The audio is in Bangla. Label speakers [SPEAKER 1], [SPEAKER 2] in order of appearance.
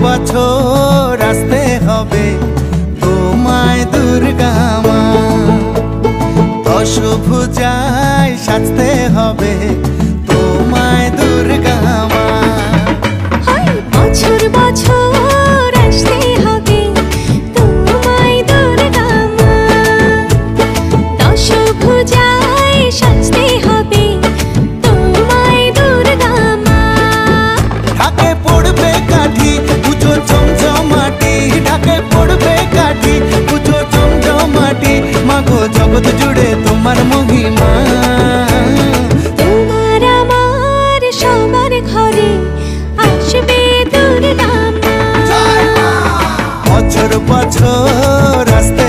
[SPEAKER 1] বছর আসতে হবে তোমায় দুর্গা মা, দশভুজায় সাজতে হবে তোমায় দুর্গা মা।
[SPEAKER 2] বছর বছর আসতে হবে তোমায় দুর্গা মা, দশভুজায় সাজতে হবে তোমায় দুর্গা মা।
[SPEAKER 1] ঢাকে পড়বে কাঠি পুজো জমজমাটি, ঢাকে পড়বে কাঠি পুজো জমজমাটি, মাগো জগৎ জুড়ে তোমার মহিমা।
[SPEAKER 2] তোমার আমার সবার ঘরে আসবে দুর্গা মা।
[SPEAKER 1] বছর বছর আসতে